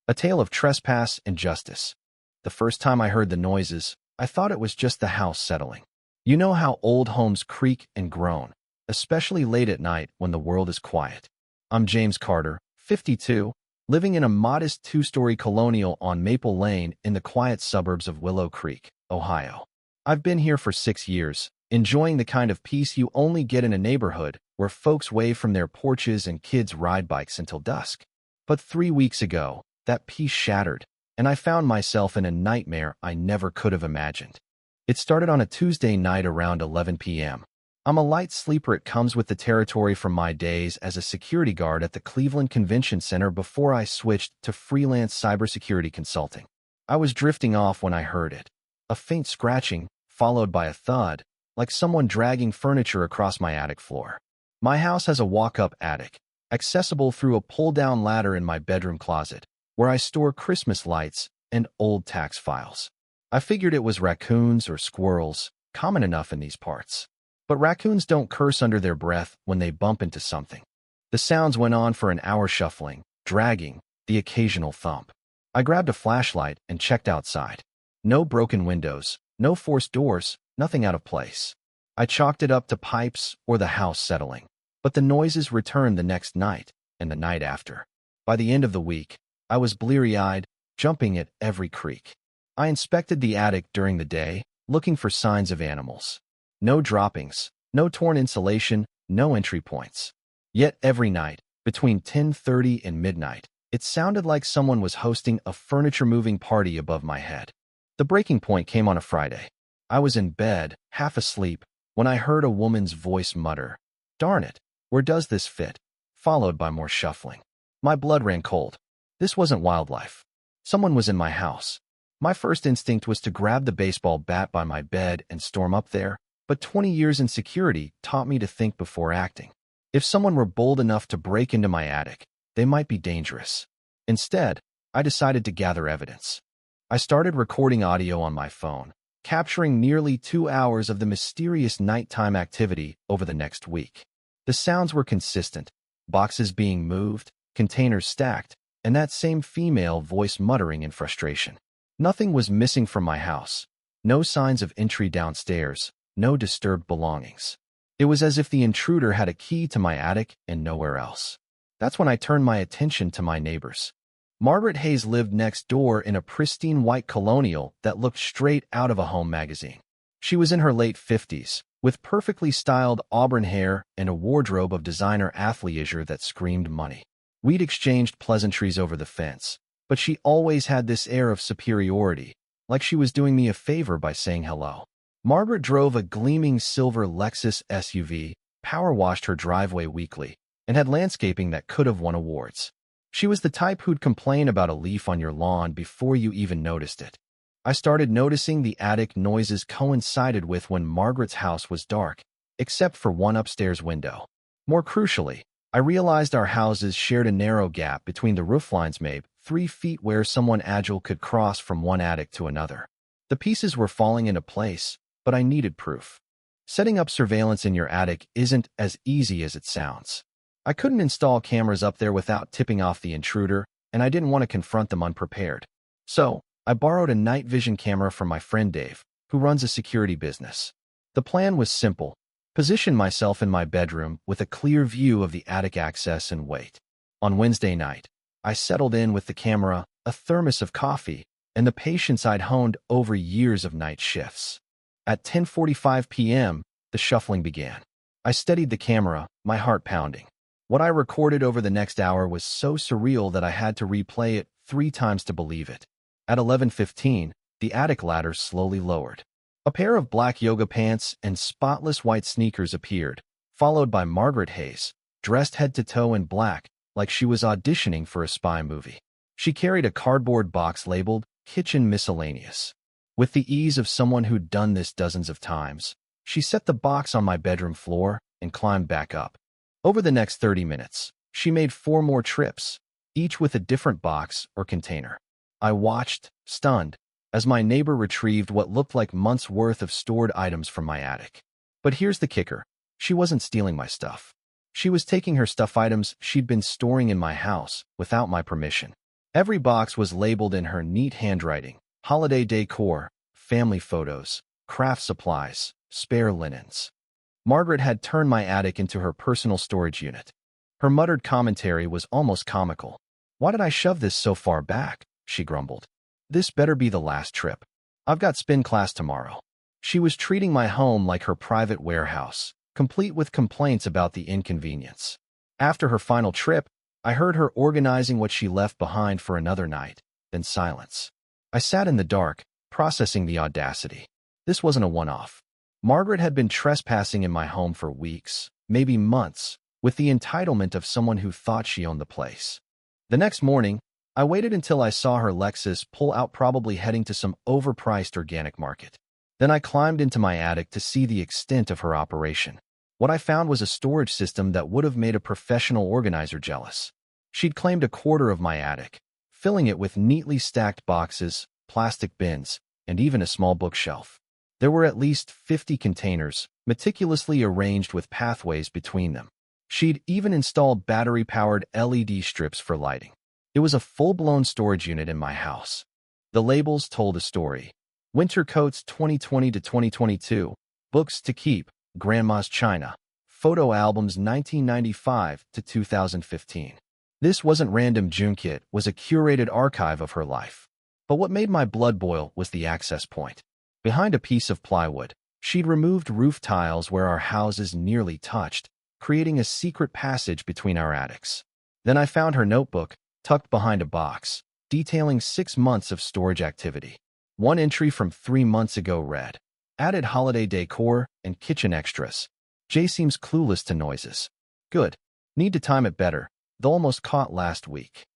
A tale of trespass and justice. The first time I heard the noises, I thought it was just the house settling. You know how old homes creak and groan, especially late at night when the world is quiet. I'm James Carter, 52, living in a modest two-story colonial on Maple Lane in the quiet suburbs of Willow Creek, Ohio. I've been here for 6 years, enjoying the kind of peace you only get in a neighborhood where folks wave from their porches and kids ride bikes until dusk. But 3 weeks ago, that peace shattered, and I found myself in a nightmare I never could have imagined. It started on a Tuesday night around 11 p.m. I'm a light sleeper. It comes with the territory from my days as a security guard at the Cleveland Convention Center before I switched to freelance cybersecurity consulting. I was drifting off when I heard it. A faint scratching, followed by a thud, like someone dragging furniture across my attic floor. My house has a walk-up attic, accessible through a pull-down ladder in my bedroom closet, where I store Christmas lights and old tax files. I figured it was raccoons or squirrels, common enough in these parts. But raccoons don't curse under their breath when they bump into something. The sounds went on for an hour, shuffling, dragging, the occasional thump. I grabbed a flashlight and checked outside. No broken windows, no forced doors, nothing out of place. I chalked it up to pipes or the house settling. But the noises returned the next night and the night after. By the end of the week, I was bleary-eyed, jumping at every creak. I inspected the attic during the day, looking for signs of animals. No droppings, no torn insulation, no entry points. Yet every night, between 10:30 and midnight, it sounded like someone was hosting a furniture-moving party above my head. The breaking point came on a Friday. I was in bed, half asleep, when I heard a woman's voice mutter, "Darn it, where does this fit?" followed by more shuffling. My blood ran cold. This wasn't wildlife. Someone was in my house. My first instinct was to grab the baseball bat by my bed and storm up there, but 20 years in security taught me to think before acting. If someone were bold enough to break into my attic, they might be dangerous. Instead, I decided to gather evidence. I started recording audio on my phone, capturing nearly 2 hours of the mysterious nighttime activity over the next week. The sounds were consistent, boxes being moved, containers stacked, and that same female voice muttering in frustration. Nothing was missing from my house. No signs of entry downstairs, no disturbed belongings. It was as if the intruder had a key to my attic and nowhere else. That's when I turned my attention to my neighbors. Margaret Hayes lived next door in a pristine white colonial that looked straight out of a home magazine. She was in her late 50s, with perfectly styled auburn hair and a wardrobe of designer athleisure that screamed money. We'd exchanged pleasantries over the fence, but she always had this air of superiority, like she was doing me a favor by saying hello. Margaret drove a gleaming silver Lexus SUV, power-washed her driveway weekly, and had landscaping that could have won awards. She was the type who'd complain about a leaf on your lawn before you even noticed it. I started noticing the attic noises coincided with when Margaret's house was dark, except for one upstairs window. More crucially, I realized our houses shared a narrow gap between the rooflines, maybe 3 feet, where someone agile could cross from one attic to another. The pieces were falling into place, but I needed proof. Setting up surveillance in your attic isn't as easy as it sounds. I couldn't install cameras up there without tipping off the intruder, and I didn't want to confront them unprepared. So, I borrowed a night vision camera from my friend Dave, who runs a security business. The plan was simple: position myself in my bedroom with a clear view of the attic access and wait. On Wednesday night, I settled in with the camera, a thermos of coffee, and the patience I'd honed over years of night shifts. At 10:45 p.m., the shuffling began. I steadied the camera, my heart pounding. What I recorded over the next hour was so surreal that I had to replay it 3 times to believe it. At 11:15, the attic ladder slowly lowered. A pair of black yoga pants and spotless white sneakers appeared, followed by Margaret Hayes, dressed head to toe in black, like she was auditioning for a spy movie. She carried a cardboard box labeled "Kitchen Miscellaneous." With the ease of someone who'd done this dozens of times, she set the box on my bedroom floor and climbed back up. Over the next 30 minutes, she made 4 more trips, each with a different box or container. I watched, stunned, as my neighbor retrieved what looked like months' worth of stored items from my attic. But here's the kicker: she wasn't stealing my stuff. She was taking her stuff, items she'd been storing in my house, without my permission. Every box was labeled in her neat handwriting: holiday decor, family photos, craft supplies, spare linens. Margaret had turned my attic into her personal storage unit. Her muttered commentary was almost comical. "Why did I shove this so far back?" she grumbled. "This better be the last trip. I've got spin class tomorrow." She was treating my home like her private warehouse, complete with complaints about the inconvenience. After her final trip, I heard her organizing what she left behind for another night, then silence. I sat in the dark, processing the audacity. This wasn't a one-off. Margaret had been trespassing in my home for weeks, maybe months, with the entitlement of someone who thought she owned the place. The next morning, I waited until I saw her Lexus pull out, probably heading to some overpriced organic market. Then I climbed into my attic to see the extent of her operation. What I found was a storage system that would have made a professional organizer jealous. She'd claimed a quarter of my attic, filling it with neatly stacked boxes, plastic bins, and even a small bookshelf. There were at least 50 containers, meticulously arranged with pathways between them. She'd even installed battery-powered LED strips for lighting. It was a full-blown storage unit in my house. The labels told a story. Winter coats 2020 to 2022, books to keep, Grandma's China, photo albums 1995 to 2015. This wasn't random junket, was a curated archive of her life. But what made my blood boil was the access point. Behind a piece of plywood, she'd removed roof tiles where our houses nearly touched, creating a secret passage between our attics. Then I found her notebook, tucked behind a box, detailing 6 months of storage activity. One entry from 3 months ago read, "Added holiday decor and kitchen extras. Jay seems clueless to noises. Good. Need to time it better, though almost caught last week."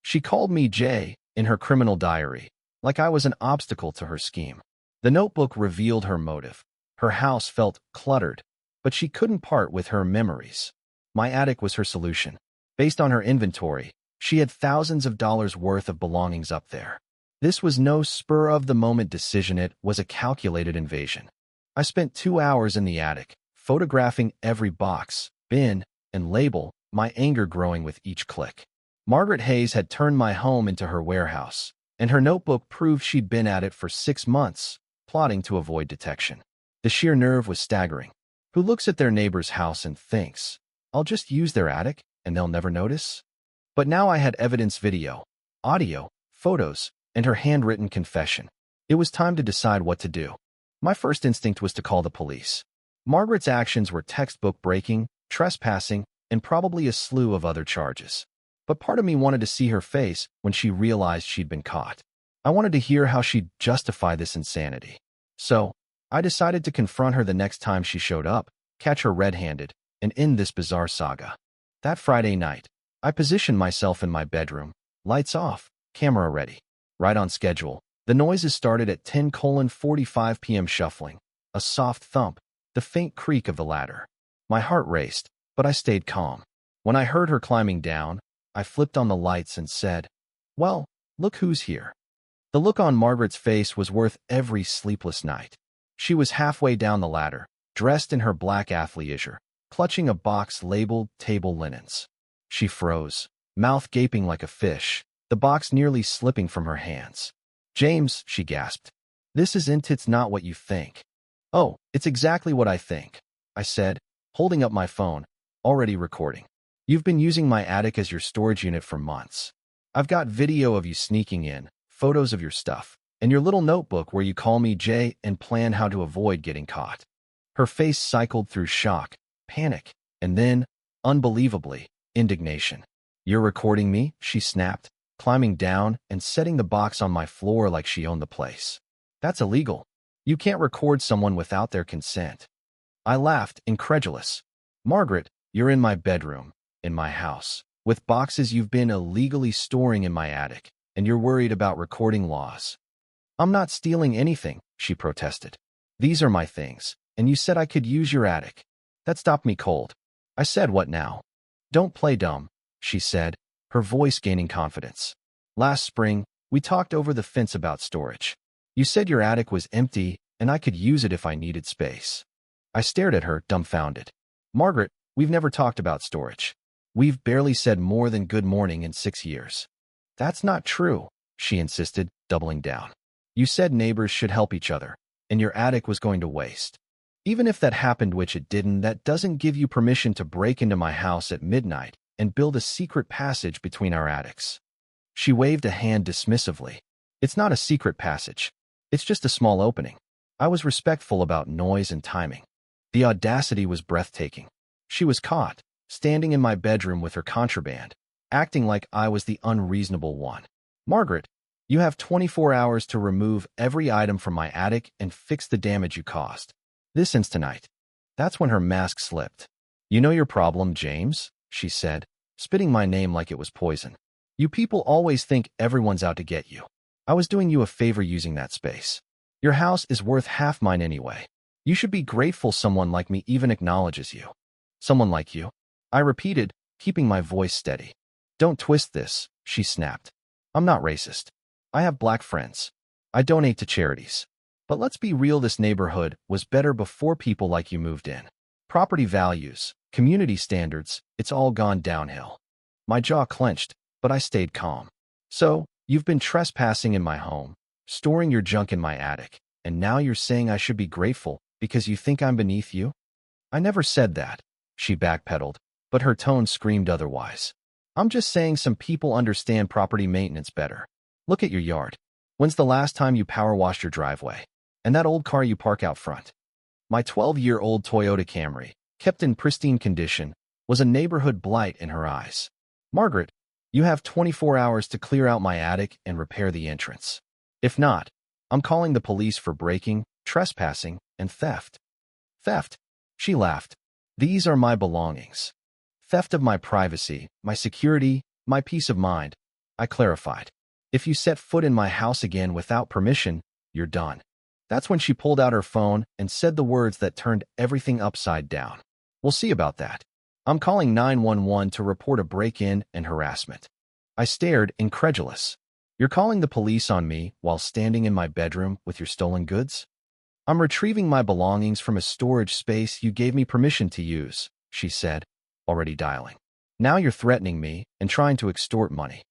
She called me Jay in her criminal diary, like I was an obstacle to her scheme. The notebook revealed her motive. Her house felt cluttered, but she couldn't part with her memories. My attic was her solution. Based on her inventory, she had thousands of dollars worth of belongings up there. This was no spur-of-the-moment decision, it was a calculated invasion. I spent 2 hours in the attic, photographing every box, bin, and label, my anger growing with each click. Margaret Hayes had turned my home into her warehouse, and her notebook proved she'd been at it for 6 months, plotting to avoid detection. The sheer nerve was staggering. Who looks at their neighbor's house and thinks, "I'll just use their attic, and they'll never notice"? But now I had evidence: video, audio, photos, and her handwritten confession. It was time to decide what to do. My first instinct was to call the police. Margaret's actions were textbook breaking, trespassing, and probably a slew of other charges. But part of me wanted to see her face when she realized she'd been caught. I wanted to hear how she'd justify this insanity. So, I decided to confront her the next time she showed up, catch her red-handed, and end this bizarre saga. That Friday night, I positioned myself in my bedroom, lights off, camera ready. Right on schedule. The noises started at 10:45 p.m. shuffling, a soft thump, the faint creak of the ladder. My heart raced, but I stayed calm. When I heard her climbing down, I flipped on the lights and said, "Well, look who's here." The look on Margaret's face was worth every sleepless night. She was halfway down the ladder, dressed in her black athleisure, clutching a box labeled table linens. She froze, mouth gaping like a fish, the box nearly slipping from her hands. "James," she gasped, "it's not what you think." "Oh, it's exactly what I think," I said, holding up my phone, already recording. "You've been using my attic as your storage unit for months. I've got video of you sneaking in, photos of your stuff, and your little notebook where you call me Jay and plan how to avoid getting caught." Her face cycled through shock, panic, and then, unbelievably, indignation. "You're recording me?" she snapped, climbing down and setting the box on my floor like she owned the place. "That's illegal. You can't record someone without their consent." I laughed, incredulous. "Margaret, you're in my bedroom, in my house, with boxes you've been illegally storing in my attic, and you're worried about recording laws." "I'm not stealing anything," she protested. "These are my things, and you said I could use your attic." That stopped me cold. I said, "What now?" "Don't play dumb," she said, her voice gaining confidence. "Last spring, we talked over the fence about storage. You said your attic was empty, and I could use it if I needed space." I stared at her, dumbfounded. "Margaret, we've never talked about storage. We've barely said more than good morning in 6 years." That's not true, she insisted, doubling down. You said neighbors should help each other, and your attic was going to waste. Even if that happened, which it didn't, that doesn't give you permission to break into my house at midnight and build a secret passage between our attics. She waved a hand dismissively. It's not a secret passage. It's just a small opening. I was respectful about noise and timing. The audacity was breathtaking. She was caught, standing in my bedroom with her contraband, acting like I was the unreasonable one. Margaret, you have 24 hours to remove every item from my attic and fix the damage you caused. This instant tonight. That's when her mask slipped. You know your problem, James, she said, spitting my name like it was poison. You people always think everyone's out to get you. I was doing you a favor using that space. Your house is worth half mine anyway. You should be grateful someone like me even acknowledges you. Someone like you? I repeated, keeping my voice steady. Don't twist this, she snapped. I'm not racist. I have black friends. I donate to charities. But let's be real, this neighborhood was better before people like you moved in. Property values, community standards, it's all gone downhill. My jaw clenched, but I stayed calm. So, you've been trespassing in my home, storing your junk in my attic, and now you're saying I should be grateful because you think I'm beneath you? I never said that, she backpedaled, but her tone screamed otherwise. I'm just saying some people understand property maintenance better. Look at your yard. When's the last time you power washed your driveway? And that old car you park out front? My 12-year-old Toyota Camry, kept in pristine condition, was a neighborhood blight in her eyes. Margaret, you have 24 hours to clear out my attic and repair the entrance. If not, I'm calling the police for breaking, trespassing, and theft. Theft? She laughed. These are my belongings. Theft of my privacy, my security, my peace of mind. I clarified. If you set foot in my house again without permission, you're done. That's when she pulled out her phone and said the words that turned everything upside down. We'll see about that. I'm calling 911 to report a break-in and harassment. I stared, incredulous. You're calling the police on me while standing in my bedroom with your stolen goods? I'm retrieving my belongings from a storage space you gave me permission to use, she said, already dialing. Now you're threatening me and trying to extort money.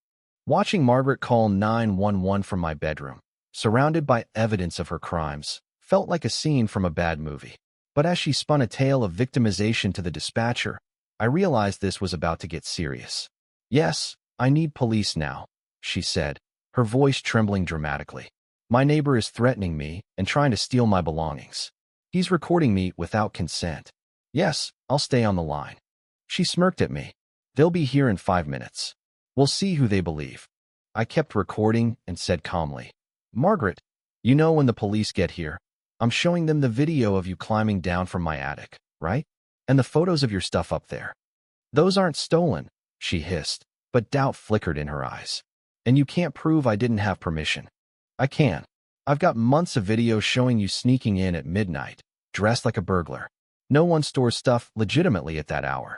Watching Margaret call 911 from my bedroom, surrounded by evidence of her crimes, felt like a scene from a bad movie. But as she spun a tale of victimization to the dispatcher, I realized this was about to get serious. Yes, I need police now, she said, her voice trembling dramatically. My neighbor is threatening me and trying to steal my belongings. He's recording me without consent. Yes, I'll stay on the line. She smirked at me. They'll be here in 5 minutes. We'll see who they believe. I kept recording and said calmly, Margaret, you know when the police get here, I'm showing them the video of you climbing down from my attic, right? And the photos of your stuff up there. Those aren't stolen, she hissed, but doubt flickered in her eyes. And you can't prove I didn't have permission. I can. I've got months of videos showing you sneaking in at midnight, dressed like a burglar. No one stores stuff legitimately at that hour.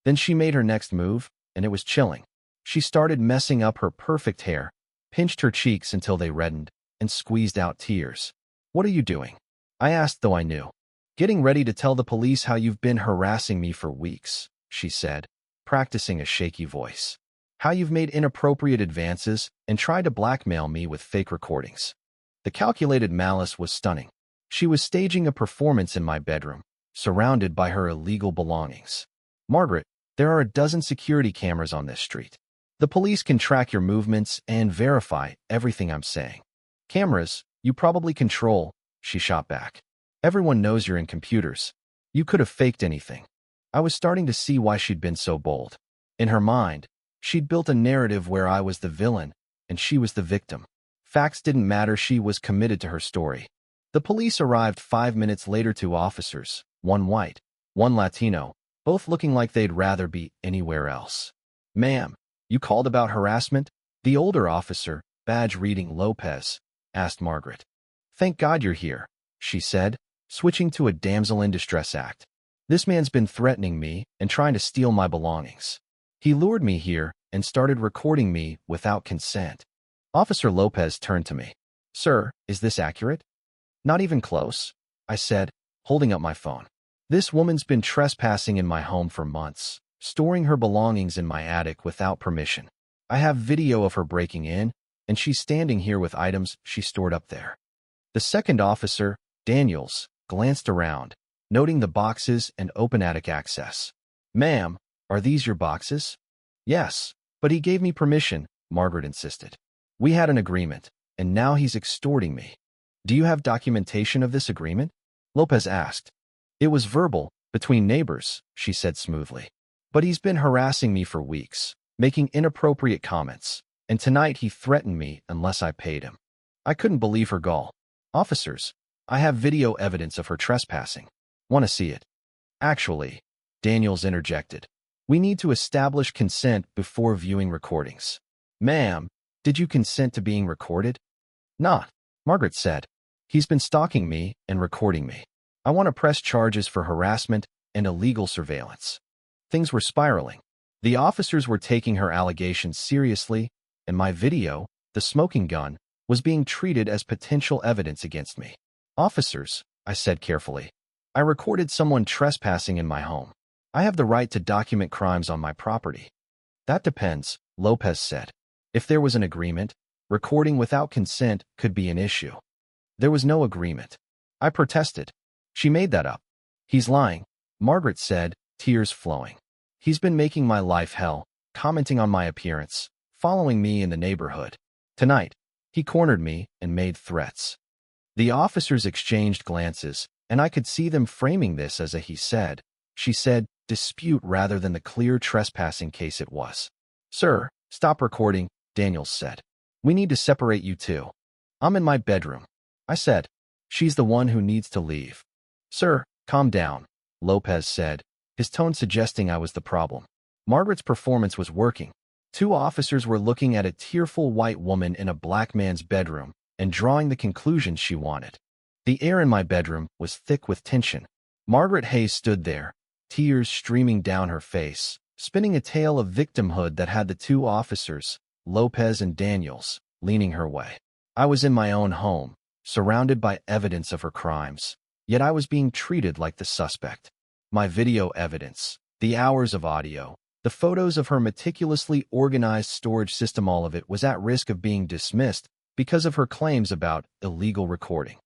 Then she made her next move, and it was chilling. She started messing up her perfect hair, pinched her cheeks until they reddened, and squeezed out tears. What are you doing? I asked, though I knew. Getting ready to tell the police how you've been harassing me for weeks, she said, practicing a shaky voice. How you've made inappropriate advances and tried to blackmail me with fake recordings. The calculated malice was stunning. She was staging a performance in my bedroom, surrounded by her illegal belongings. Margaret, there are a dozen security cameras on this street. The police can track your movements and verify everything I'm saying. Cameras, you probably control, she shot back. Everyone knows you're in computers. You could have faked anything. I was starting to see why she'd been so bold. In her mind, she'd built a narrative where I was the villain and she was the victim. Facts didn't matter, she was committed to her story. The police arrived 5 minutes later, 2 officers, one white, one Latino, both looking like they'd rather be anywhere else. Ma'am, you called about harassment? The older officer, badge reading Lopez, asked Margaret. Thank God you're here, she said, switching to a damsel in distress act. This man's been threatening me and trying to steal my belongings. He lured me here and started recording me without consent. Officer Lopez turned to me. Sir, is this accurate? Not even close, I said, holding up my phone. This woman's been trespassing in my home for months, storing her belongings in my attic without permission. I have video of her breaking in, and she's standing here with items she stored up there. The second officer, Daniels, glanced around, noting the boxes and open attic access. Ma'am, are these your boxes? Yes, but he gave me permission, Margaret insisted. We had an agreement, and now he's extorting me. Do you have documentation of this agreement? Lopez asked. It was verbal, between neighbors, she said smoothly. But he's been harassing me for weeks, making inappropriate comments, and tonight he threatened me unless I paid him. I couldn't believe her gall. Officers, I have video evidence of her trespassing. Want to see it? Actually, Daniels interjected. We need to establish consent before viewing recordings. Ma'am, did you consent to being recorded? Not, Margaret said. He's been stalking me and recording me. I want to press charges for harassment and illegal surveillance. Things were spiraling. The officers were taking her allegations seriously, and my video, the smoking gun, was being treated as potential evidence against me. Officers, I said carefully, I recorded someone trespassing in my home. I have the right to document crimes on my property. That depends, Lopez said. If there was an agreement, recording without consent could be an issue. There was no agreement. I protested. She made that up. He's lying, Margaret said, tears flowing. He's been making my life hell, commenting on my appearance, following me in the neighborhood. Tonight, he cornered me and made threats. The officers exchanged glances, and I could see them framing this as a he said, she said, dispute rather than the clear trespassing case it was. Sir, stop recording, Daniels said. We need to separate you two. I'm in my bedroom. I said. She's the one who needs to leave. Sir, calm down, Lopez said, his tone suggesting I was the problem. Margaret's performance was working. Two officers were looking at a tearful white woman in a black man's bedroom and drawing the conclusions she wanted. The air in my bedroom was thick with tension. Margaret Hayes stood there, tears streaming down her face, spinning a tale of victimhood that had the two officers, Lopez and Daniels, leaning her way. I was in my own home, surrounded by evidence of her crimes, yet I was being treated like the suspect. My video evidence, the hours of audio, the photos of her meticulously organized storage system, all of it was at risk of being dismissed because of her claims about illegal recording.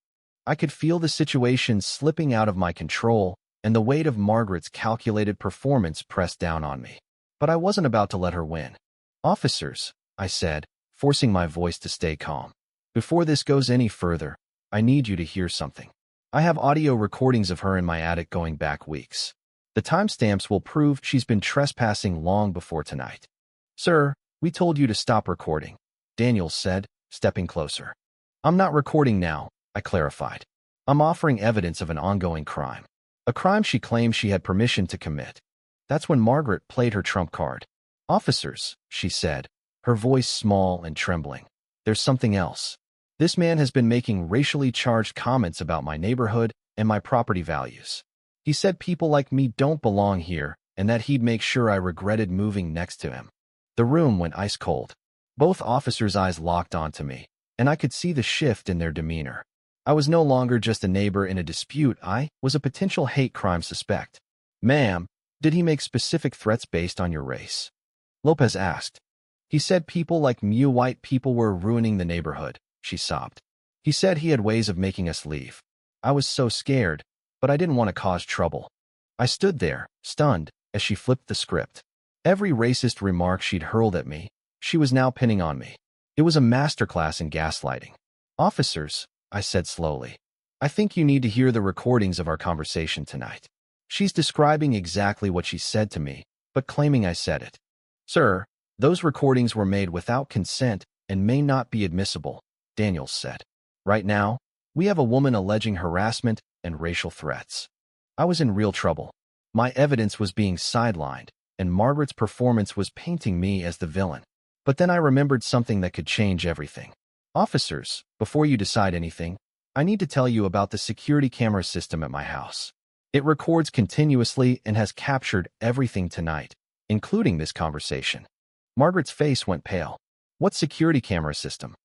I could feel the situation slipping out of my control and the weight of Margaret's calculated performance pressed down on me. But I wasn't about to let her win. Officers, I said, forcing my voice to stay calm. Before this goes any further, I need you to hear something. I have audio recordings of her in my attic going back weeks. The timestamps will prove she's been trespassing long before tonight. Sir, we told you to stop recording, Daniels said, stepping closer. I'm not recording now, I clarified. I'm offering evidence of an ongoing crime. A crime she claimed she had permission to commit. That's when Margaret played her trump card. Officers, she said, her voice small and trembling. There's something else. This man has been making racially charged comments about my neighborhood and my property values. He said people like me don't belong here and that he'd make sure I regretted moving next to him. The room went ice cold. Both officers' eyes locked onto me, and I could see the shift in their demeanor. I was no longer just a neighbor in a dispute. I was a potential hate crime suspect. Ma'am, did he make specific threats based on your race? Lopez asked. He said people like me white people were ruining the neighborhood, she sobbed. He said he had ways of making us leave. I was so scared, but I didn't want to cause trouble. I stood there, stunned, as she flipped the script. Every racist remark she'd hurled at me, she was now pinning on me. It was a masterclass in gaslighting. Officers, I said slowly, I think you need to hear the recordings of our conversation tonight. She's describing exactly what she said to me, but claiming I said it. Sir, those recordings were made without consent and may not be admissible, Daniels said. Right now, we have a woman alleging harassment and racial threats. I was in real trouble. My evidence was being sidelined, and Margaret's performance was painting me as the villain. But then I remembered something that could change everything. Officers, before you decide anything, I need to tell you about the security camera system at my house. It records continuously and has captured everything tonight, including this conversation. Margaret's face went pale. What security camera system?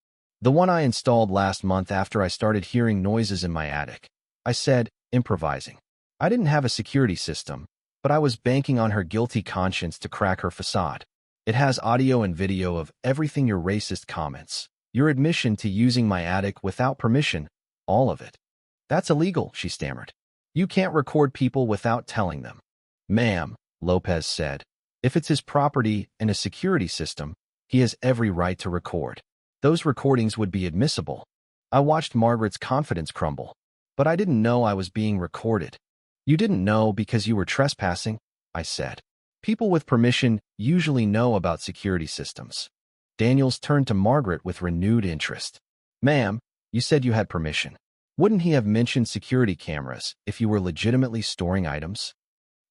The one I installed last month after I started hearing noises in my attic, I said, improvising. I didn't have a security system, but I was banking on her guilty conscience to crack her facade. It has audio and video of everything your racist comments. Your admission to using my attic without permission, all of it. That's illegal, she stammered. You can't record people without telling them. Ma'am, Lopez said. If it's his property and a security system, he has every right to record. Those recordings would be admissible. I watched Margaret's confidence crumble. But I didn't know I was being recorded. You didn't know because you were trespassing, I said. People with permission usually know about security systems. Daniels turned to Margaret with renewed interest. Ma'am, you said you had permission. Wouldn't he have mentioned security cameras if you were legitimately storing items?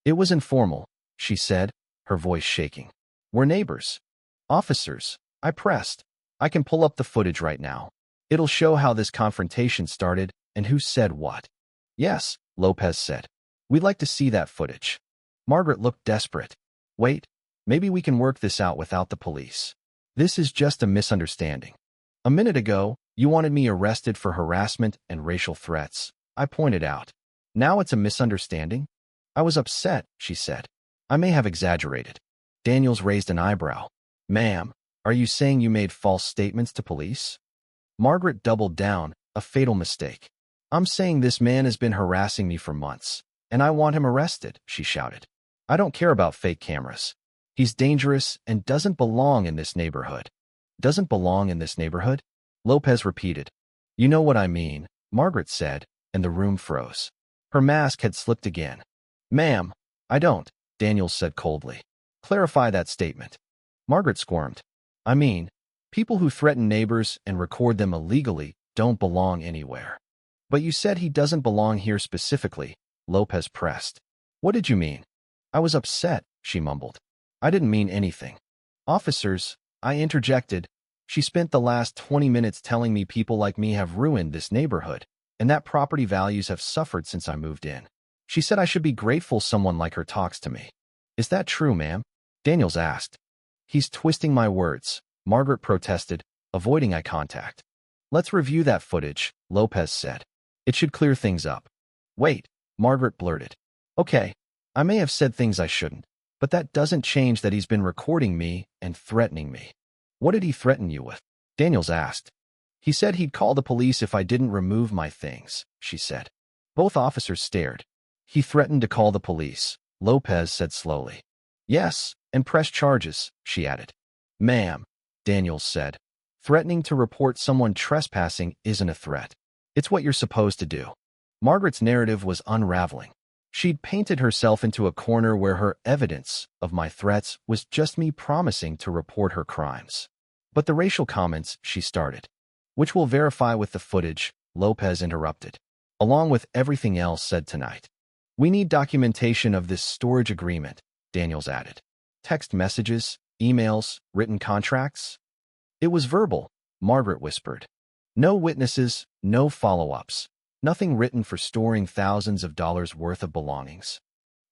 It was informal, she said, her voice shaking. We're neighbors. Officers, I pressed. I can pull up the footage right now. It'll show how this confrontation started and who said what. Yes, Lopez said. We'd like to see that footage. Margaret looked desperate. Wait, maybe we can work this out without the police. This is just a misunderstanding. A minute ago, you wanted me arrested for harassment and racial threats, I pointed out. Now it's a misunderstanding? I was upset, she said. I may have exaggerated. Daniels raised an eyebrow. Ma'am, are you saying you made false statements to police? Margaret doubled down, a fatal mistake. I'm saying this man has been harassing me for months, and I want him arrested, she shouted. I don't care about fake cameras. He's dangerous and doesn't belong in this neighborhood. Doesn't belong in this neighborhood? Lopez repeated. You know what I mean, Margaret said, and the room froze. Her mask had slipped again. Ma'am, I don't, Daniels said coldly. Clarify that statement. Margaret squirmed. I mean, people who threaten neighbors and record them illegally don't belong anywhere. But you said he doesn't belong here specifically, Lopez pressed. What did you mean? I was upset, she mumbled. I didn't mean anything. Officers, I interjected. She spent the last 20 minutes telling me people like me have ruined this neighborhood, and that property values have suffered since I moved in. She said I should be grateful someone like her talks to me. Is that true, ma'am? Daniels asked. He's twisting my words, Margaret protested, avoiding eye contact. Let's review that footage, Lopez said. It should clear things up. Wait, Margaret blurted. Okay, I may have said things I shouldn't, but that doesn't change that he's been recording me and threatening me. What did he threaten you with? Daniels asked. He said he'd call the police if I didn't remove my things, she said. Both officers stared. He threatened to call the police, Lopez said slowly. Yes, and press charges, she added. Ma'am, Daniels said. Threatening to report someone trespassing isn't a threat. It's what you're supposed to do. Margaret's narrative was unraveling. She'd painted herself into a corner where her evidence of my threats was just me promising to report her crimes. But the racial comments, she started, which we'll verify with the footage, Lopez interrupted, along with everything else said tonight. We need documentation of this storage agreement, Daniels added. Text messages, emails, written contracts? It was verbal, Margaret whispered. No witnesses, no follow-ups. Nothing written for storing thousands of dollars worth of belongings.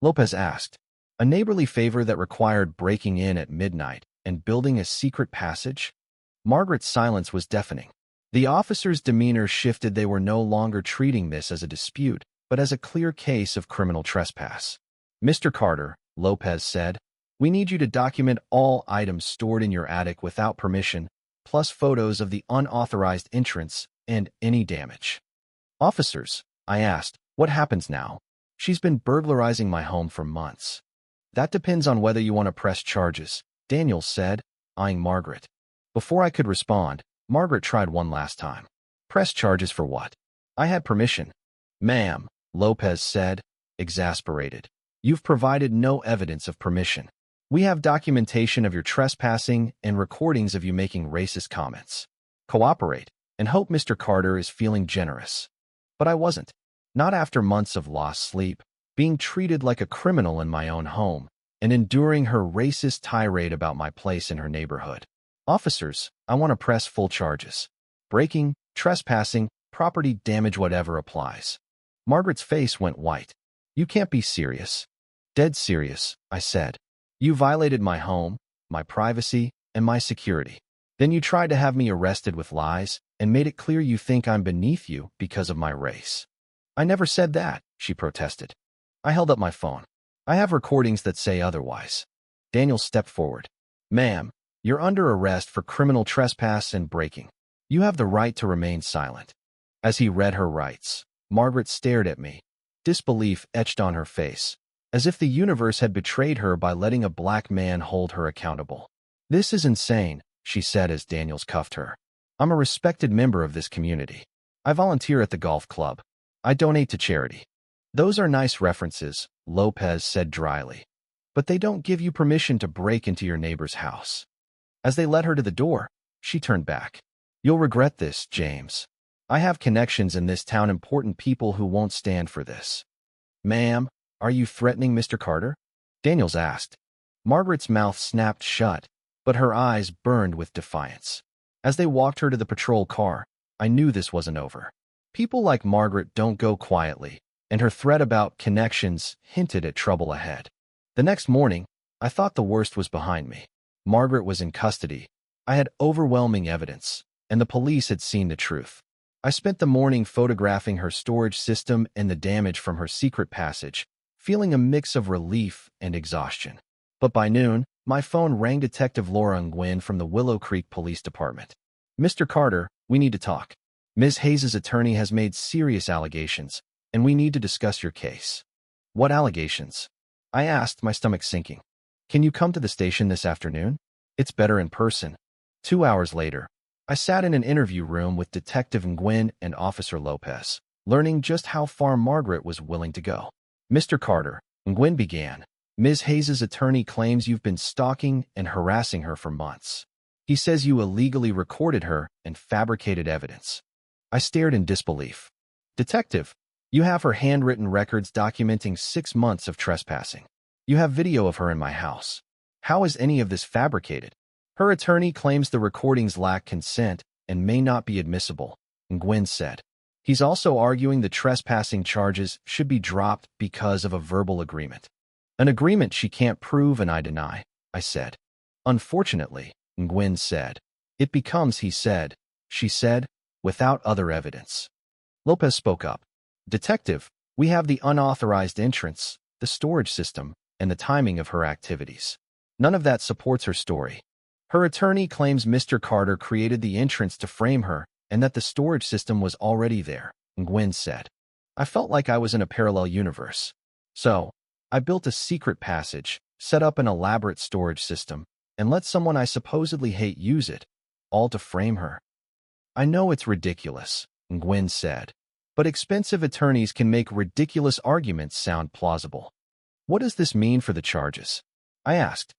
Lopez asked, a neighborly favor that required breaking in at midnight and building a secret passage? Margaret's silence was deafening. The officer's demeanor shifted. They were no longer treating this as a dispute, but as a clear case of criminal trespass. Mr. Carter, Lopez said, we need you to document all items stored in your attic without permission, plus photos of the unauthorized entrance and any damage. Officers, I asked, what happens now? She's been burglarizing my home for months. That depends on whether you want to press charges, Daniels said, eyeing Margaret. Before I could respond, Margaret tried one last time. Press charges for what? I had permission. Ma'am, Lopez said, exasperated. You've provided no evidence of permission. We have documentation of your trespassing and recordings of you making racist comments. Cooperate, and hope Mr. Carter is feeling generous. But I wasn't. Not after months of lost sleep, being treated like a criminal in my own home, and enduring her racist tirade about my place in her neighborhood. Officers, I want to press full charges. Breaking, trespassing, property damage, whatever applies. Margaret's face went white. You can't be serious. Dead serious, I said. You violated my home, my privacy, and my security. Then you tried to have me arrested with lies and made it clear you think I'm beneath you because of my race. I never said that, she protested. I held up my phone. I have recordings that say otherwise. Daniel stepped forward. Ma'am, you're under arrest for criminal trespass and breaking. You have the right to remain silent. As he read her rights, Margaret stared at me, disbelief etched on her face, as if the universe had betrayed her by letting a black man hold her accountable. This is insane, she said as Daniels cuffed her. I'm a respected member of this community. I volunteer at the golf club. I donate to charity. Those are nice references, Lopez said dryly. But they don't give you permission to break into your neighbor's house. As they led her to the door, she turned back. You'll regret this, James. I have connections in this town, important people who won't stand for this. Ma'am, are you threatening Mr. Carter? Daniels asked. Margaret's mouth snapped shut, but her eyes burned with defiance. As they walked her to the patrol car, I knew this wasn't over. People like Margaret don't go quietly, and her threat about connections hinted at trouble ahead. The next morning, I thought the worst was behind me. Margaret was in custody. I had overwhelming evidence, and the police had seen the truth. I spent the morning photographing her storage system and the damage from her secret passage, feeling a mix of relief and exhaustion. But by noon, my phone rang. Detective Laura Nguyen from the Willow Creek Police Department. Mr. Carter, we need to talk. Ms. Hayes' attorney has made serious allegations, and we need to discuss your case. What allegations? I asked, my stomach sinking. Can you come to the station this afternoon? It's better in person. 2 hours later, I sat in an interview room with Detective Nguyen and Officer Lopez, learning just how far Margaret was willing to go. Mr. Carter, Nguyen began, Ms. Hayes' attorney claims you've been stalking and harassing her for months. He says you illegally recorded her and fabricated evidence. I stared in disbelief. Detective, you have her handwritten records documenting 6 months of trespassing. You have video of her in my house. How is any of this fabricated? Her attorney claims the recordings lack consent and may not be admissible, Nguyen said. He's also arguing the trespassing charges should be dropped because of a verbal agreement. An agreement she can't prove and I deny, I said. Unfortunately, Nguyen said. It becomes he said, she said, without other evidence. Lopez spoke up. Detective, we have the unauthorized entrance, the storage system, and the timing of her activities. None of that supports her story. Her attorney claims Mr. Carter created the entrance to frame her and that the storage system was already there, Nguyen said. I felt like I was in a parallel universe. So, I built a secret passage, set up an elaborate storage system, and let someone I supposedly hate use it, all to frame her. I know it's ridiculous, Nguyen said, but expensive attorneys can make ridiculous arguments sound plausible. What does this mean for the charges? I asked.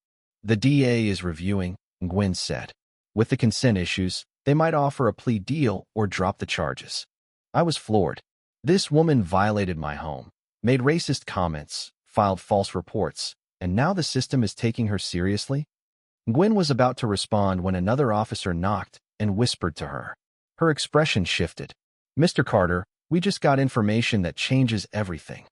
The DA is reviewing, Nguyen said. With the consent issues, they might offer a plea deal or drop the charges. I was floored. This woman violated my home, made racist comments, filed false reports, and now the system is taking her seriously? Nguyen was about to respond when another officer knocked and whispered to her. Her expression shifted. Mr. Carter, we just got information that changes everything.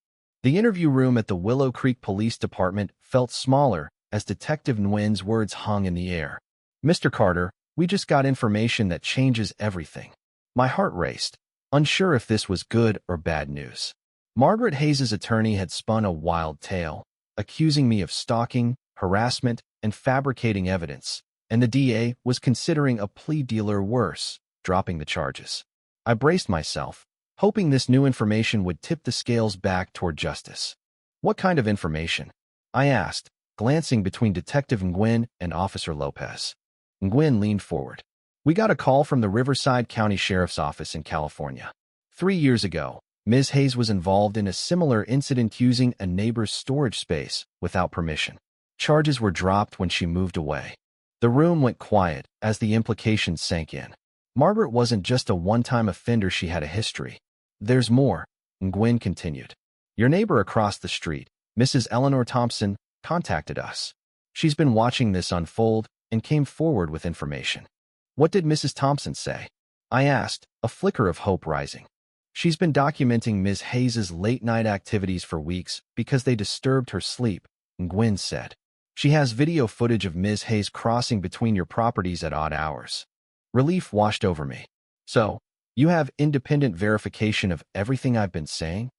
The interview room at the Willow Creek Police Department felt smaller as Detective Nguyen's words hung in the air. Mr. Carter, we just got information that changes everything. My heart raced, unsure if this was good or bad news. Margaret Hayes' attorney had spun a wild tale, accusing me of stalking, harassment, and fabricating evidence, and the DA was considering a plea deal or worse, dropping the charges. I braced myself, hoping this new information would tip the scales back toward justice. What kind of information? I asked, glancing between Detective Nguyen and Officer Lopez. Nguyen leaned forward. We got a call from the Riverside County Sheriff's Office in California. 3 years ago, Ms. Hayes was involved in a similar incident using a neighbor's storage space without permission. Charges were dropped when she moved away. The room went quiet as the implications sank in. Margaret wasn't just a one-time offender, she had a history. There's more, Nguyen continued. Your neighbor across the street, Mrs. Eleanor Thompson, contacted us. She's been watching this unfold and came forward with information. What did Mrs. Thompson say? I asked, a flicker of hope rising. She's been documenting Ms. Hayes' late-night activities for weeks because they disturbed her sleep, Nguyen said. She has video footage of Ms. Hayes crossing between your properties at odd hours. Relief washed over me. So, you have independent verification of everything I've been saying?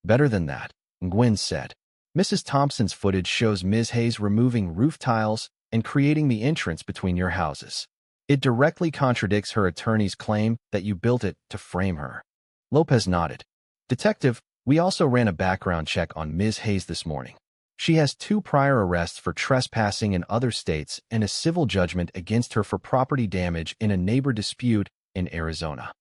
Better than that, Nguyen said. Mrs. Thompson's footage shows Ms. Hayes removing roof tiles, and creating the entrance between your houses. It directly contradicts her attorney's claim that you built it to frame her. Lopez nodded. Detective, we also ran a background check on Ms. Hayes this morning. She has 2 prior arrests for trespassing in other states and a civil judgment against her for property damage in a neighbor dispute in Arizona.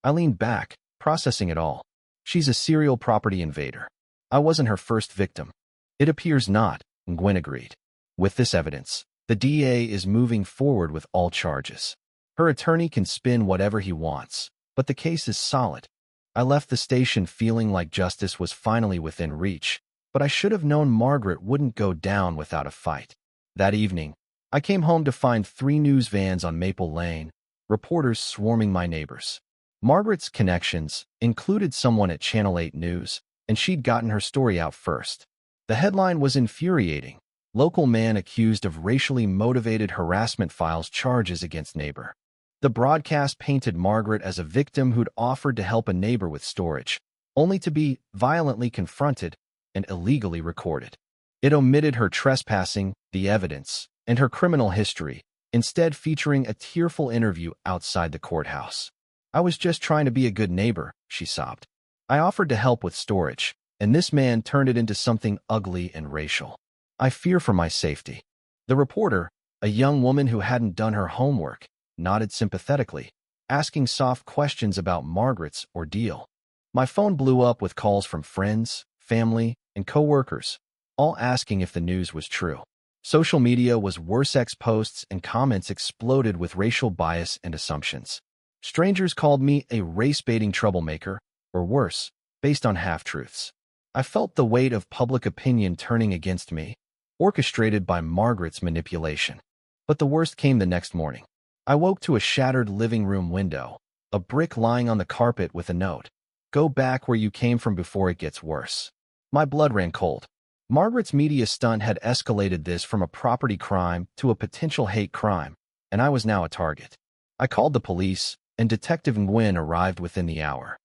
I leaned back, processing it all. She's a serial property invader. I wasn't her first victim. It appears not, Gwen agreed. With this evidence, the DA is moving forward with all charges. Her attorney can spin whatever he wants, but the case is solid. I left the station feeling like justice was finally within reach, but I should have known Margaret wouldn't go down without a fight. That evening, I came home to find 3 news vans on Maple Lane, reporters swarming my neighbors. Margaret's connections included someone at Channel 8 News, and she'd gotten her story out first. The headline was infuriating. Local man accused of racially motivated harassment files charges against neighbor. The broadcast painted Margaret as a victim who'd offered to help a neighbor with storage, only to be violently confronted and illegally recorded. It omitted her trespassing, the evidence, and her criminal history, instead featuring a tearful interview outside the courthouse. I was just trying to be a good neighbor, she sobbed. I offered to help with storage, and this man turned it into something ugly and racial. I fear for my safety. The reporter, a young woman who hadn't done her homework, nodded sympathetically, asking soft questions about Margaret's ordeal. My phone blew up with calls from friends, family, and co-workers, all asking if the news was true. Social media was worse. Posts and comments exploded with racial bias and assumptions. Strangers called me a race-baiting troublemaker, or worse, based on half-truths. I felt the weight of public opinion turning against me, orchestrated by Margaret's manipulation. But the worst came the next morning. I woke to a shattered living room window, a brick lying on the carpet with a note. Go back where you came from before it gets worse. My blood ran cold. Margaret's media stunt had escalated this from a property crime to a potential hate crime, and I was now a target. I called the police, and Detective Nguyen arrived within the hour.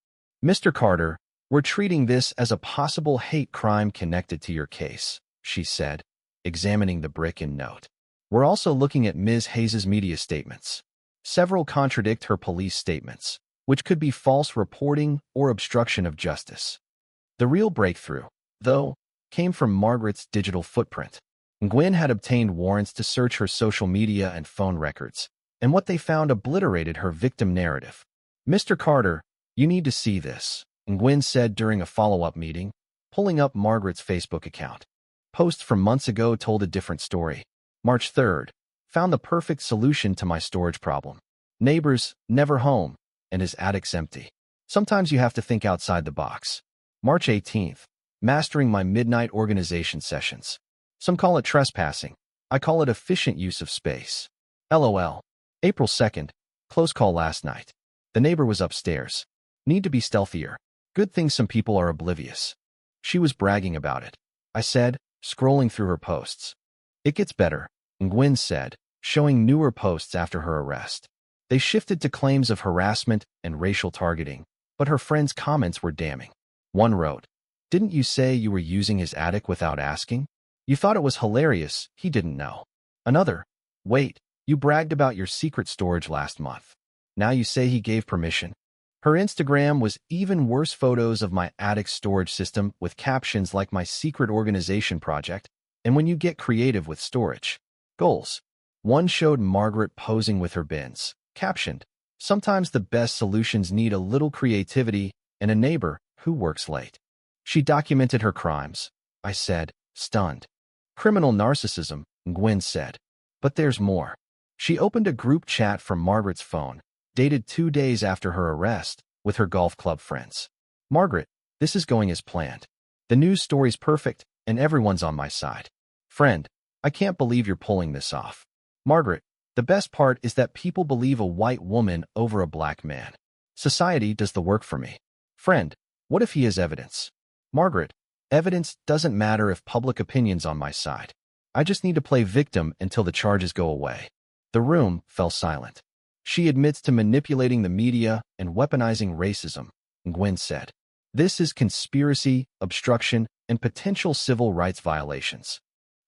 Mr. Carter, we're treating this as a possible hate crime connected to your case, she said, examining the brick and note. We're also looking at Ms. Hayes' media statements. Several contradict her police statements, which could be false reporting or obstruction of justice. The real breakthrough, though, came from Margaret's digital footprint. Nguyen had obtained warrants to search her social media and phone records, and what they found obliterated her victim narrative. Mr. Carter, you need to see this, Nguyen said during a follow-up meeting, pulling up Margaret's Facebook account. Posts from months ago told a different story. March 3rd, found the perfect solution to my storage problem. Neighbors, never home, and his attic's empty. Sometimes you have to think outside the box. March 18th, mastering my midnight organization sessions. Some call it trespassing. I call it efficient use of space. LOL. April 2nd, close call last night. The neighbor was upstairs. Need to be stealthier. Good thing some people are oblivious. She was bragging about it. I said, scrolling through her posts. It gets better, Nguyen said, showing newer posts after her arrest. They shifted to claims of harassment and racial targeting, but her friends' comments were damning. One wrote, "Didn't you say you were using his attic without asking? You thought it was hilarious, he didn't know." Another, "Wait, you bragged about your secret storage last month. Now you say he gave permission." Her Instagram was even worse, photos of my attic storage system with captions like my secret organization project, and when you get creative with storage. Goals. One showed Margaret posing with her bins, captioned, "Sometimes the best solutions need a little creativity," and a neighbor who works late. She documented her crimes. I said, stunned. Criminal narcissism, Nguyen said. But there's more. She opened a group chat from Margaret's phone, dated 2 days after her arrest, with her golf club friends. "Margaret, this is going as planned. The news story's perfect, and everyone's on my side. Friend, I can't believe you're pulling this off. Margaret, the best part is that people believe a white woman over a black man. Society does the work for me. Friend, what if he has evidence? Margaret, evidence doesn't matter if public opinion's on my side. I just need to play victim until the charges go away." The room fell silent. She admits to manipulating the media and weaponizing racism, Nguyen said. This is conspiracy, obstruction, and potential civil rights violations.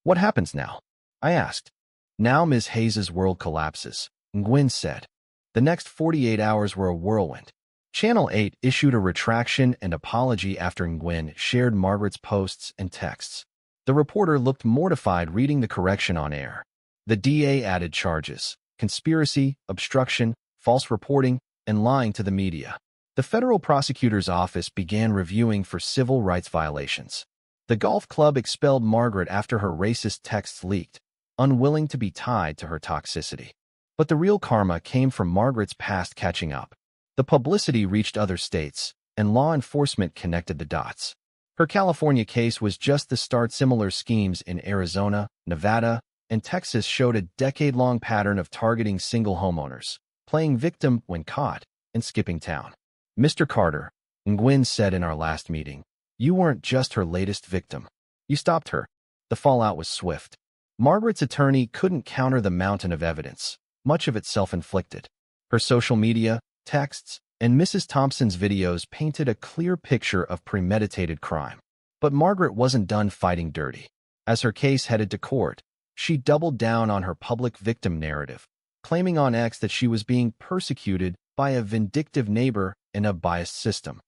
What happens now? I asked. Now Ms. Hayes's world collapses, Nguyen said. The next 48 hours were a whirlwind. Channel 8 issued a retraction and apology after Nguyen shared Margaret's posts and texts. The reporter looked mortified reading the correction on air. The DA added charges: conspiracy, obstruction, false reporting, and lying to the media. The federal prosecutor's office began reviewing for civil rights violations. The golf club expelled Margaret after her racist texts leaked, unwilling to be tied to her toxicity. But the real karma came from Margaret's past catching up. The publicity reached other states, and law enforcement connected the dots. Her California case was just the start. Similar schemes in Arizona, Nevada, and Texas showed a decade-long pattern of targeting single homeowners, playing victim when caught, and skipping town. Mr. Carter, Nguyen said in our last meeting, you weren't just her latest victim. You stopped her. The fallout was swift. Margaret's attorney couldn't counter the mountain of evidence, much of it self-inflicted. Her social media, texts, and Mrs. Thompson's videos painted a clear picture of premeditated crime. But Margaret wasn't done fighting dirty. As her case headed to court, she doubled down on her public victim narrative, claiming on X that she was being persecuted by a vindictive neighbor in a biased system.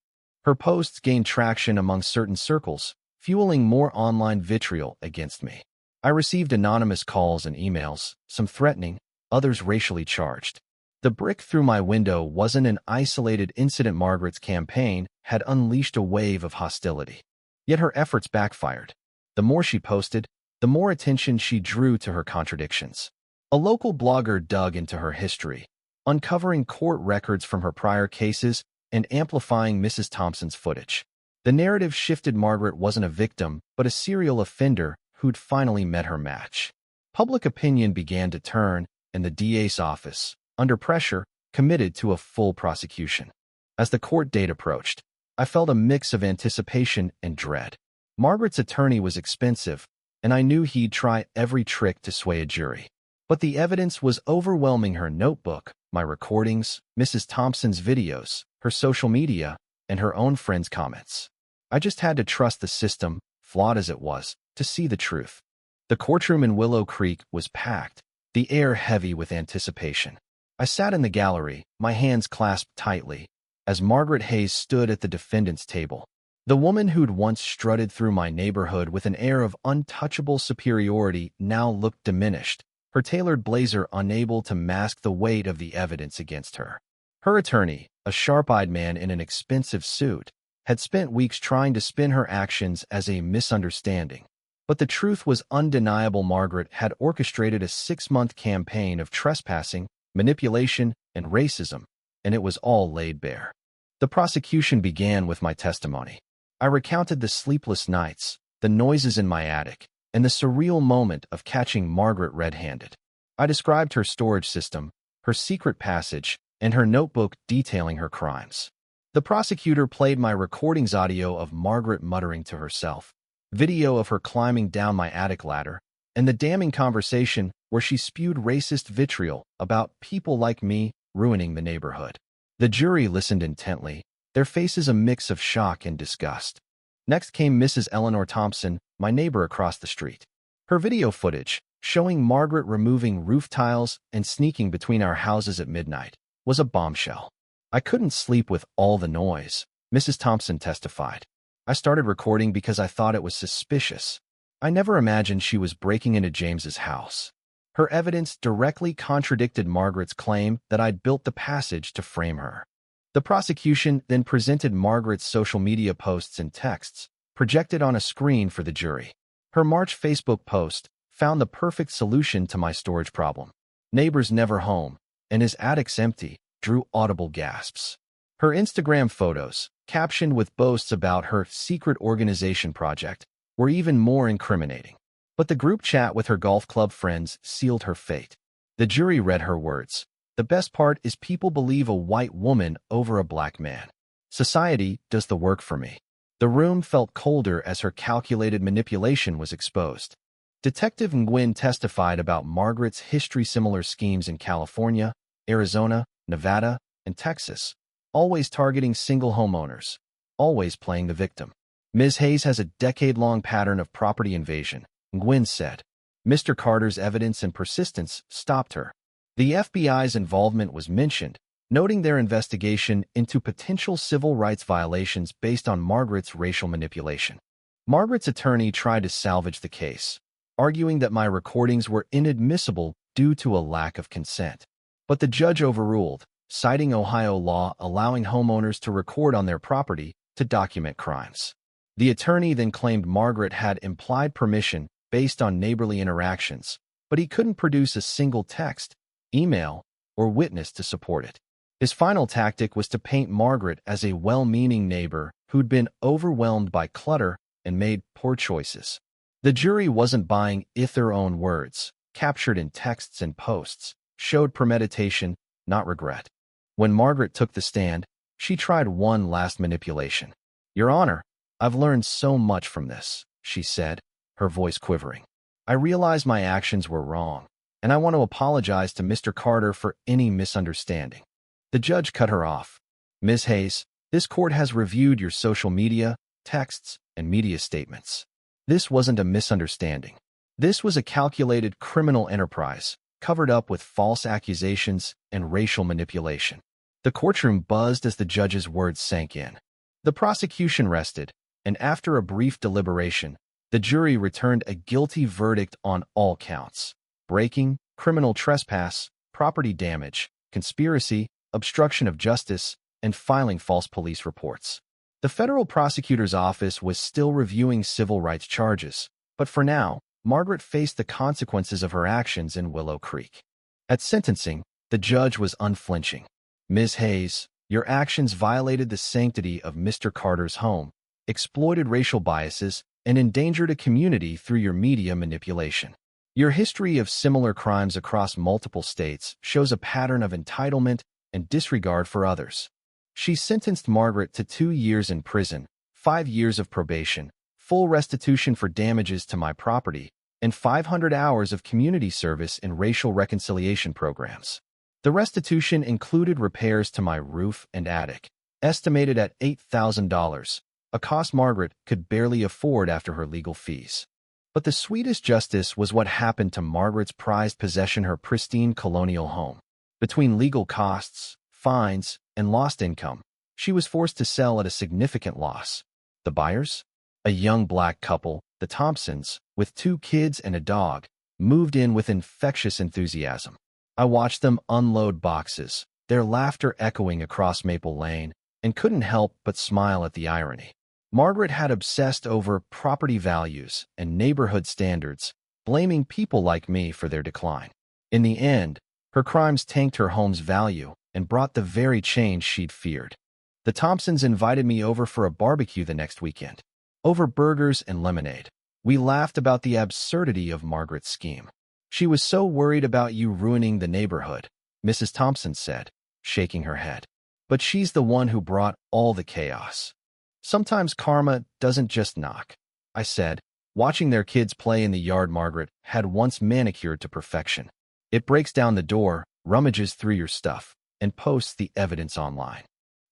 Her posts gained traction among certain circles, fueling more online vitriol against me. I received anonymous calls and emails, some threatening, others racially charged. The brick through my window wasn't an isolated incident. Margaret's campaign had unleashed a wave of hostility. Yet her efforts backfired. The more she posted, the more attention she drew to her contradictions. A local blogger dug into her history, uncovering court records from her prior cases and amplifying Mrs. Thompson's footage. The narrative shifted. Margaret wasn't a victim, but a serial offender who'd finally met her match. Public opinion began to turn, and the DA's office, under pressure, committed to a full prosecution. As the court date approached, I felt a mix of anticipation and dread. Margaret's attorney was expensive, and I knew he'd try every trick to sway a jury. But the evidence was overwhelming: her notebook, my recordings, Mrs. Thompson's videos, her social media, and her own friends' comments. I just had to trust the system, flawed as it was, to see the truth. The courtroom in Willow Creek was packed, the air heavy with anticipation. I sat in the gallery, my hands clasped tightly, as Margaret Hayes stood at the defendant's table. The woman who'd once strutted through my neighborhood with an air of untouchable superiority now looked diminished, her tailored blazer unable to mask the weight of the evidence against her. Her attorney, a sharp-eyed man in an expensive suit, had spent weeks trying to spin her actions as a misunderstanding. But the truth was undeniable: Margaret had orchestrated a 6-month campaign of trespassing, manipulation, and racism, and it was all laid bare. The prosecution began with my testimony. I recounted the sleepless nights, the noises in my attic, and the surreal moment of catching Margaret red-handed. I described her storage system, her secret passage, and her notebook detailing her crimes. The prosecutor played my recordings: audio of Margaret muttering to herself, video of her climbing down my attic ladder, and the damning conversation where she spewed racist vitriol about people like me ruining the neighborhood. The jury listened intently, their faces a mix of shock and disgust. Next came Mrs. Eleanor Thompson, my neighbor across the street. Her video footage, showing Margaret removing roof tiles and sneaking between our houses at midnight, was a bombshell. I couldn't sleep with all the noise, Mrs. Thompson testified. I started recording because I thought it was suspicious. I never imagined she was breaking into James's house. Her evidence directly contradicted Margaret's claim that I'd built the passage to frame her. The prosecution then presented Margaret's social media posts and texts, projected on a screen for the jury. Her March Facebook post found the perfect solution to my storage problem. Neighbor's never home, and his attic's empty, drew audible gasps. Her Instagram photos, captioned with boasts about her secret organization project, were even more incriminating. But the group chat with her golf club friends sealed her fate. The jury read her words. The best part is people believe a white woman over a black man. Society does the work for me. The room felt colder as her calculated manipulation was exposed. Detective Nguyen testified about Margaret's history: similar schemes in California, Arizona, Nevada, and Texas, always targeting single homeowners, always playing the victim. Ms. Hayes has a decade-long pattern of property invasion, Nguyen said. Mr. Carter's evidence and persistence stopped her. The FBI's involvement was mentioned, noting their investigation into potential civil rights violations based on Margaret's racial manipulation. Margaret's attorney tried to salvage the case, arguing that my recordings were inadmissible due to a lack of consent. But the judge overruled, citing Ohio law allowing homeowners to record on their property to document crimes. The attorney then claimed Margaret had implied permission based on neighborly interactions, but he couldn't produce a single text, email, or witness to support it. His final tactic was to paint Margaret as a well-meaning neighbor who'd been overwhelmed by clutter and made poor choices. The jury wasn't buying if their own words, captured in texts and posts, showed premeditation, not regret. When Margaret took the stand, she tried one last manipulation. "Your Honor, I've learned so much from this," she said, her voice quivering. "I realize my actions were wrong, and I want to apologize to Mr. Carter for any misunderstanding." The judge cut her off. "Ms. Hayes, this court has reviewed your social media, texts, and media statements. This wasn't a misunderstanding. This was a calculated criminal enterprise, covered up with false accusations and racial manipulation." The courtroom buzzed as the judge's words sank in. The prosecution rested, and after a brief deliberation, the jury returned a guilty verdict on all counts: breaking, criminal trespass, property damage, conspiracy, obstruction of justice, and filing false police reports. The federal prosecutor's office was still reviewing civil rights charges, but for now, Margaret faced the consequences of her actions in Willow Creek. At sentencing, the judge was unflinching. "Ms. Hayes, your actions violated the sanctity of Mr. Carter's home, exploited racial biases, and endangered a community through your media manipulation. Your history of similar crimes across multiple states shows a pattern of entitlement and disregard for others." She sentenced Margaret to 2 years in prison, 5 years of probation, full restitution for damages to my property, and 500 hours of community service in racial reconciliation programs. The restitution included repairs to my roof and attic, estimated at $8,000, a cost Margaret could barely afford after her legal fees. But the sweetest justice was what happened to Margaret's prized possession, her pristine colonial home. Between legal costs, fines, and lost income, she was forced to sell at a significant loss. The buyers? A young black couple, the Thompsons, with 2 kids and a dog, moved in with infectious enthusiasm. I watched them unload boxes, their laughter echoing across Maple Lane, and couldn't help but smile at the irony. Margaret had obsessed over property values and neighborhood standards, blaming people like me for their decline. In the end, her crimes tanked her home's value and brought the very change she'd feared. The Thompsons invited me over for a barbecue the next weekend. Over burgers and lemonade, we laughed about the absurdity of Margaret's scheme. "She was so worried about you ruining the neighborhood," Mrs. Thompson said, shaking her head. "But she's the one who brought all the chaos." "Sometimes karma doesn't just knock," I said, watching their kids play in the yard Margaret had once manicured to perfection. "It breaks down the door, rummages through your stuff, and posts the evidence online."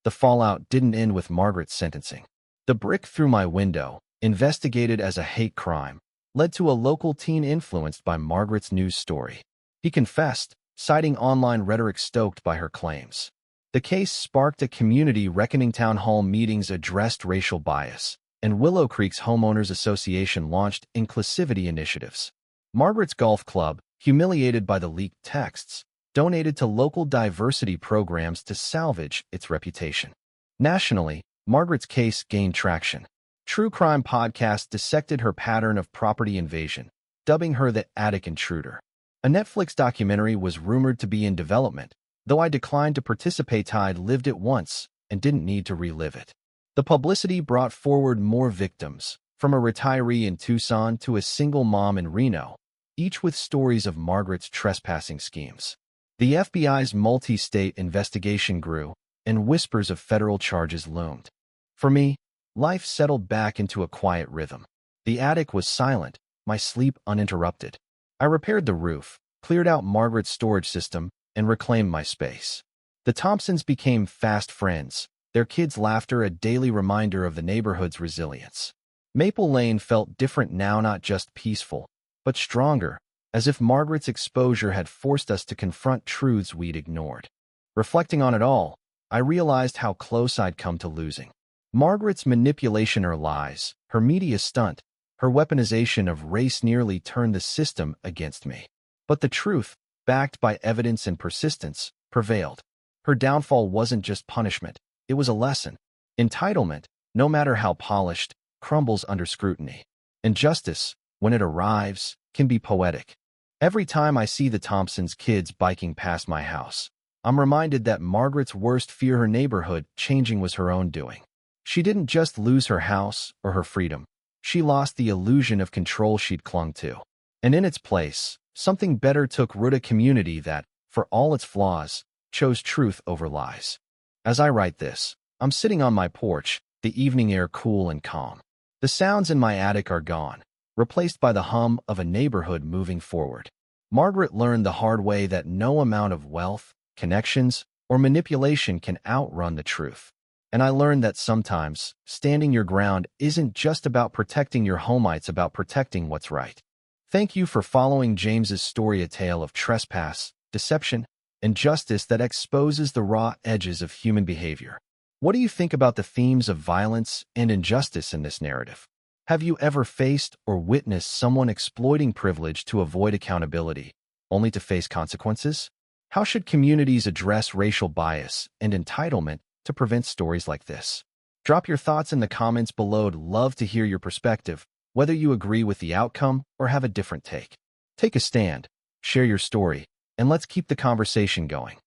The fallout didn't end with Margaret's sentencing. The brick through my window, investigated as a hate crime, led to a local teen influenced by Margaret's news story. He confessed, citing online rhetoric stoked by her claims. The case sparked a community reckoning. Town hall meetings addressed racial bias, and Willow Creek's Homeowners Association launched inclusivity initiatives. Margaret's golf club, humiliated by the leaked texts, donated to local diversity programs to salvage its reputation. Nationally, Margaret's case gained traction. True crime podcasts dissected her pattern of property invasion, dubbing her the attic intruder. A Netflix documentary was rumored to be in development, though I declined to participate. I'd lived it once and didn't need to relive it. The publicity brought forward more victims, from a retiree in Tucson to a single mom in Reno, each with stories of Margaret's trespassing schemes. The FBI's multi-state investigation grew, and whispers of federal charges loomed. For me, life settled back into a quiet rhythm. The attic was silent, my sleep uninterrupted. I repaired the roof, cleared out Margaret's storage system, and reclaimed my space. The Thompsons became fast friends, their kids' laughter a daily reminder of the neighborhood's resilience. Maple Lane felt different now, not just peaceful, but stronger, as if Margaret's exposure had forced us to confront truths we'd ignored. Reflecting on it all, I realized how close I'd come to losing. Margaret's manipulation or lies, her media stunt, her weaponization of race nearly turned the system against me. But the truth, backed by evidence and persistence, prevailed. Her downfall wasn't just punishment, it was a lesson. Entitlement, no matter how polished, crumbles under scrutiny. Injustice, when it arrives, can be poetic. Every time I see the Thompsons' kids biking past my house, I'm reminded that Margaret's worst fear, her neighborhood changing, was her own doing. She didn't just lose her house or her freedom. She lost the illusion of control she'd clung to. And in its place, something better took root: a community that, for all its flaws, chose truth over lies. As I write this, I'm sitting on my porch, the evening air cool and calm. The sounds in my attic are gone, replaced by the hum of a neighborhood moving forward. Margaret learned the hard way that no amount of wealth, connections, or manipulation can outrun the truth. And I learned that sometimes, standing your ground isn't just about protecting your home, it's about protecting what's right. Thank you for following James's story, a tale of trespass, deception, and justice that exposes the raw edges of human behavior. What do you think about the themes of violence and injustice in this narrative? Have you ever faced or witnessed someone exploiting privilege to avoid accountability, only to face consequences? How should communities address racial bias and entitlement to prevent stories like this? Drop your thoughts in the comments below. I'd love to hear your perspective, whether you agree with the outcome or have a different take. Take a stand, share your story, and let's keep the conversation going.